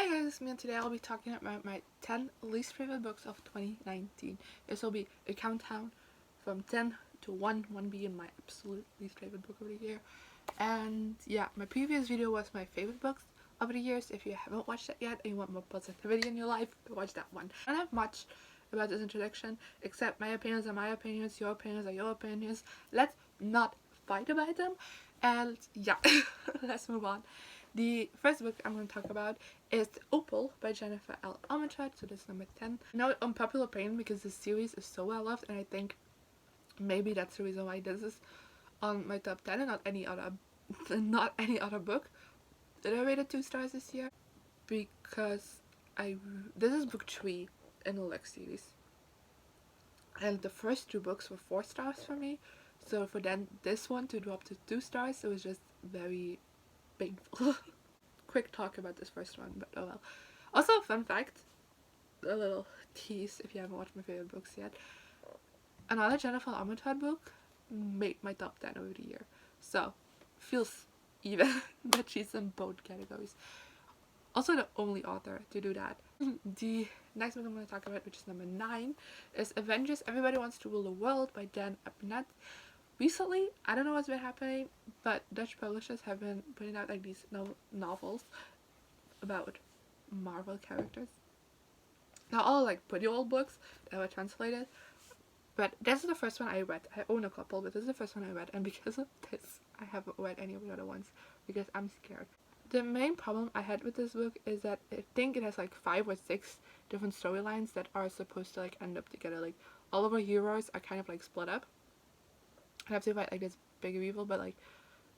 Hey guys, it's me, and today I'll be talking about my 10 least favorite books of 2019. This will be a countdown from 10 to 1, 1 being my absolute least favorite book of the year. And yeah, my previous video was my favorite books of the year, so if you haven't watched that yet and you want more positivity in your life, watch that one. I don't have much about this introduction, except my opinions are my opinions, your opinions are your opinions. Let's not fight about them, and yeah, let's move on. The first book I'm going to talk about is Opal by Jennifer L. Armentrout, so that's number 10. Now, unpopular opinion because this series is so well loved, and I think maybe that's the reason why this is on my top 10 and not any other book that I rated 2 stars this year, because this is book 3 in the Lex series, and the first 2 books were 4 stars for me, so for then this one to drop to 2 stars, it was just very painful. Quick talk about this first one, but oh well. Also, fun fact, a little tease if you haven't watched my favorite books yet, another Jennifer Armentrout book made my top 10 over the year, so feels even that she's in both categories. Also the only author to do that. The next book I'm going to talk about, which is number 9, is Avengers Everybody Wants to Rule the World by Abnett. Recently, I don't know what's been happening, but Dutch publishers have been putting out like these novels about Marvel characters. Now all like pretty old books that were translated, but this is the first one I read. I own a couple, but this is the first one I read, and because of this, I haven't read any of the other ones because I'm scared. The main problem I had with this book is that I think it has like 5 or 6 different storylines that are supposed to like end up together. Like all of our heroes are kind of like split up. I have to fight like this bigger evil, but like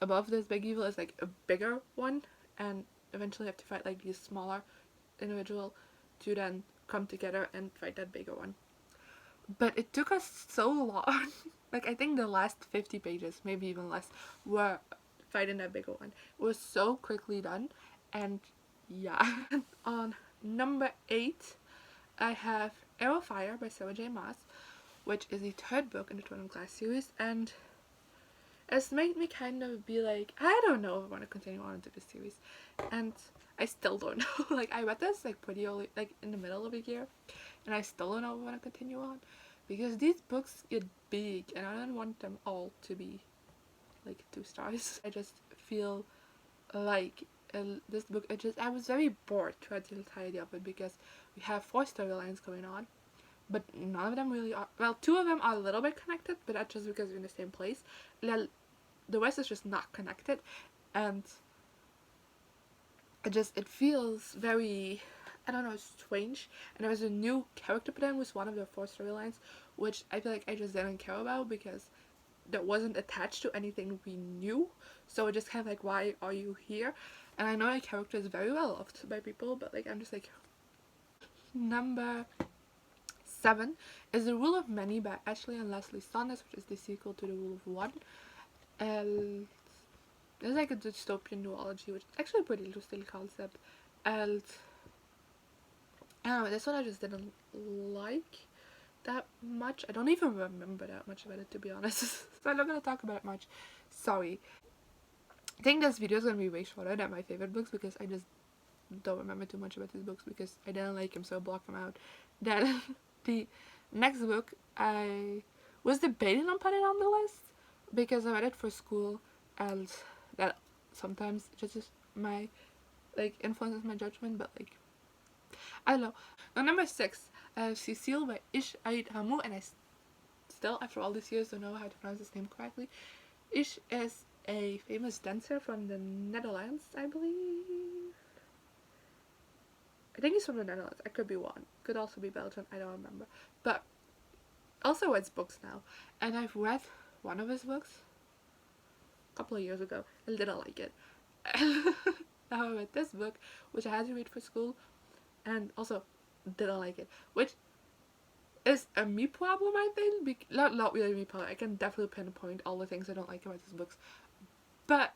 above this big evil is like a bigger one, and eventually have to fight like these smaller individual to then come together and fight that bigger one. But it took us so long. Like I think the last 50 pages, maybe even less, were fighting that bigger one. It was so quickly done, and yeah. On number 8, I have Heir by Sarah J. Maas, which is the 3rd book in the Twin Glass series, and it's made me kind of be like, I don't know if I want to continue on into this series, and I still don't know. Like I read this like pretty early, like in the middle of the year, and I still don't know if I want to continue on, because these books get big and I don't want them all to be like 2 stars. I just feel like this book, I was very bored throughout the entirety of it, because we have 4 storylines going on, but none of them really are. Well, 2 of them are a little bit connected, but that's just because they're in the same place. The rest is just not connected, and it feels very, I don't know, strange. And there was a new character put in with one of the 4 storylines, which I feel like I just didn't care about because that wasn't attached to anything we knew. So it just kind of like, why are you here? And I know a character is very well loved by people, but like I'm just like. Number 7 is The Rule of Many by Ashely and Leslie Saunders, which is the sequel to The Rule of One. And it's like a dystopian duology, which is actually a pretty interesting concept. And I don't know, this one I just didn't like that much. I don't even remember that much about it, to be honest. So I'm not gonna talk about it much. Sorry. I think this video is gonna be way shorter than my favorite books, because I just don't remember too much about these books because I didn't like them, so I blocked them out. Then the next book, I was debating on putting on the list because I read it for school, and that sometimes just my like influences my judgment, but like I don't know. Now number 6, I have Cécile by Ish Ait Hamou, and I still after all these years don't know how to pronounce his name correctly. Ish is a famous dancer from the Netherlands, I believe. I think he's from the Netherlands. I could be wrong. Could also be Belgium. I don't remember. But also writes books now, and I've read one of his books a couple of years ago and didn't like it. Now I read this book, which I had to read for school, and also didn't like it, which is a me problem, I think. Not really me problem. I can definitely pinpoint all the things I don't like about his books, but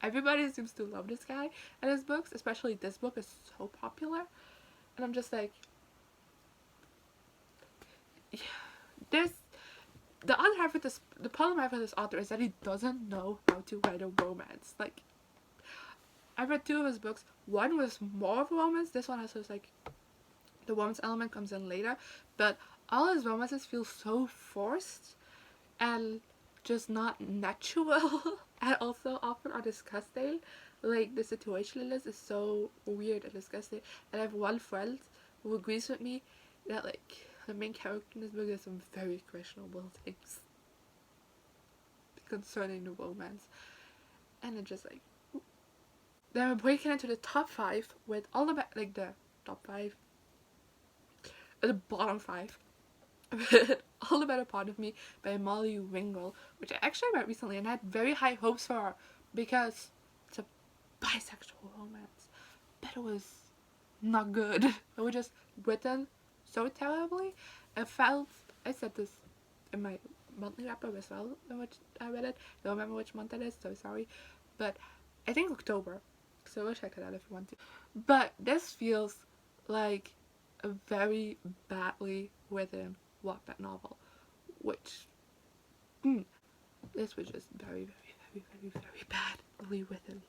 everybody seems to love this guy and his books, especially this book is so popular, and I'm just like, yeah, the problem I have with this author is that he doesn't know how to write a romance. Like, I read 2 of his books. One was more of a romance. This one has just like the romance element comes in later, but all his romances feel so forced and just not natural and also often are disgusting. Like the situationalist is so weird and disgusting, and I have one friend who agrees with me that like the main character in this book has some very questionable things concerning the romance, and it just like then we're breaking into the top 5 with all about like the top 5 the bottom 5 All the Better Part of Me by Molly Ringle, which I actually read recently and had very high hopes for her because it's a bisexual romance, but it was not good. It was just written so terribly. I said this in my monthly wrap up as well in which I read it. I don't remember which month it is, so sorry, but I think October, so go check it out if you want to. But this feels like a very badly written Wattpad novel, which this was just very, very, very, very, very badly written.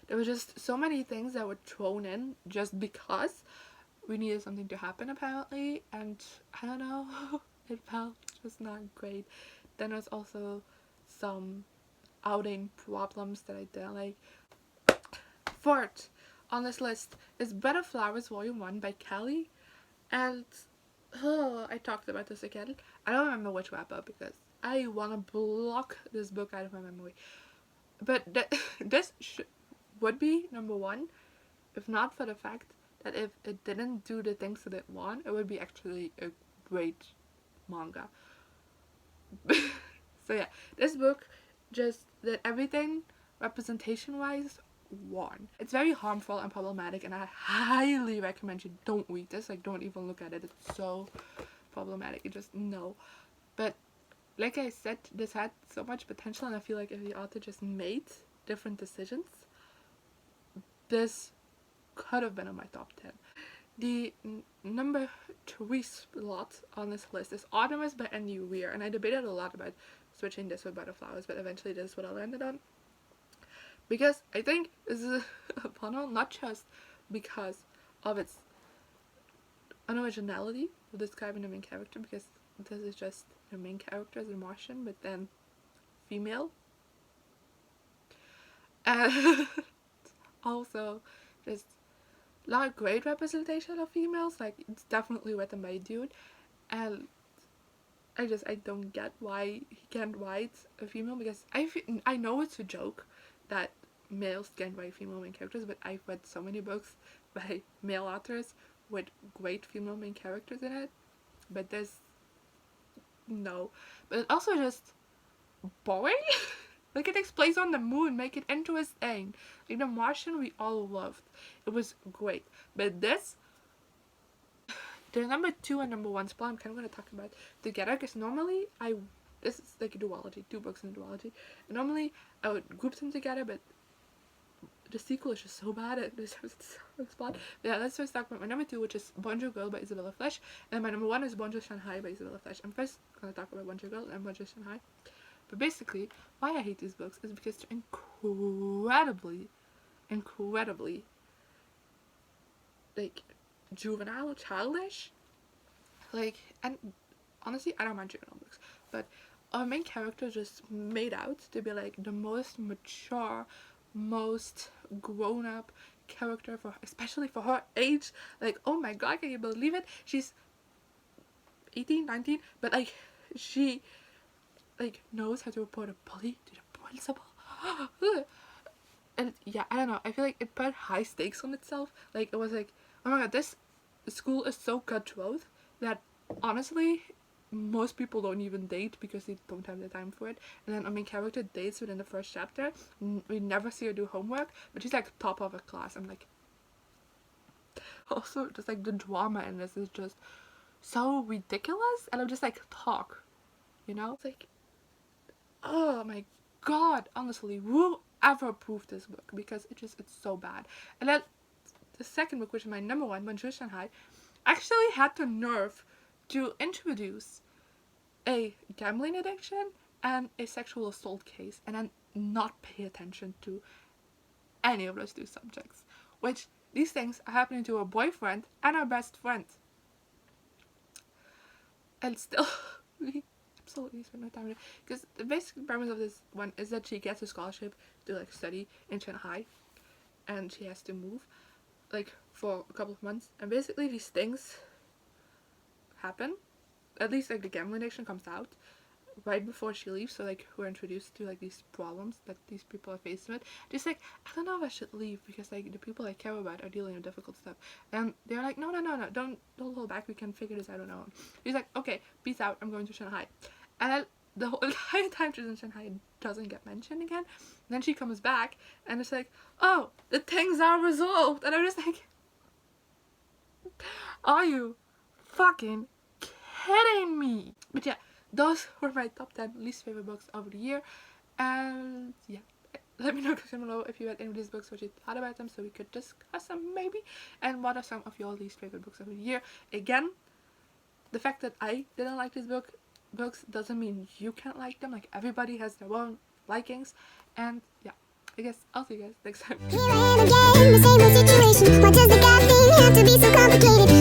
There were just so many things that were thrown in just because we needed something to happen apparently, and I don't know, it felt just not great. Then there's also some outing problems that I didn't like. Fourth on this list is Bread of Flowers Volume 1 by Caly, and I talked about this again. I don't remember which wrap up because I want to block this book out of my memory. But this would be number 1 if not for the fact that if it didn't do the things that it want, it would be actually a great manga. So yeah, this book just did everything representation wise won. It's very harmful and problematic, and I highly recommend you don't read this. Like, don't even look at it. It's so problematic. You just no. But like I said, this had so much potential, and I feel like if the author just made different decisions, this could have been on my top 10. The number 3 slot on this list is Artemis by Weir, and I debated a lot about switching this with Butterflowers, but eventually this is what I landed on. Because I think this is a funnel, not just because of its unoriginality of describing the main character, because this is just the main character as a Martian, but then female. And also just not a great representation of females. Like, it's definitely written by a dude, and I don't get why he can't write a female, because I know it's a joke that males can't write female main characters, but I've read so many books by male authors with great female main characters in it, but this, no. But it's also just boring. Like, it takes place on the moon, make it into his thing. Like, The Martian we all loved, it was great, but this, the number 2 and number 1 spot I'm kind of going to talk about together, because normally this is like a duology, 2 books in a duology, and normally I would group them together, but the sequel is just so bad at this spot. Yeah, let's first talk about my number 2, which is Bonjour Girl by Isabelle Lafleche, and my number 1 is Bonjour Shanghai by Isabelle Lafleche. I'm first going to talk about Bonjour Girl and Bonjour Shanghai. But basically, why I hate these books is because they're incredibly, like, juvenile, childish. Like, and honestly, I don't mind juvenile books, but our main character just made out to be like the most mature, most grown-up character especially for her age. Like, oh my god, can you believe it? She's 18, 19, but like, she like knows how to report a bully to the principal. And yeah, I don't know, I feel like it put high stakes on itself. Like, it was like, oh my god, this school is so cutthroat that honestly most people don't even date because they don't have the time for it. And then our main character dates within the first chapter. We never see her do homework, but she's like top of her class. I'm like, also just like the drama in this is just so ridiculous, and I'm just like, talk, you know? It's like, oh my god, honestly, whoever approved this book, because it's so bad. And then the second book, which is my number 1, Bonjour Shanghai, actually had the nerve to introduce a gambling addiction and a sexual assault case, and then not pay attention to any of those two subjects. Which, these things are happening to her boyfriend and her best friend. And still, we absolutely spend no time with it. Because the basic premise of this one is that she gets a scholarship to like study in Shanghai. And she has to move like for a couple of months. And basically these things happen. At least like the gambling addiction comes out right before she leaves. So like we're introduced to like these problems that these people are faced with. Just like, I don't know if I should leave because like the people I care about are dealing with difficult stuff. And they're like, no, don't hold back, we can figure this out on our own. He's like, okay, peace out, I'm going to Shanghai. And then the whole entire time she's in Shanghai, it doesn't get mentioned again. And then she comes back and it's like, oh, the things are resolved. And I'm just like, are you fucking kidding me? But yeah, those were my top 10 least favorite books of the year. And yeah, let me know down below if you read any of these books, what you thought about them, so we could discuss them maybe. And what are some of your least favorite books of the year. Again, the fact that I didn't like these books doesn't mean you can't like them. Like, everybody has their own likings. And yeah, I guess I'll see you guys next time. Here I am again, the same old situation. Why does the God thing have to be so complicated?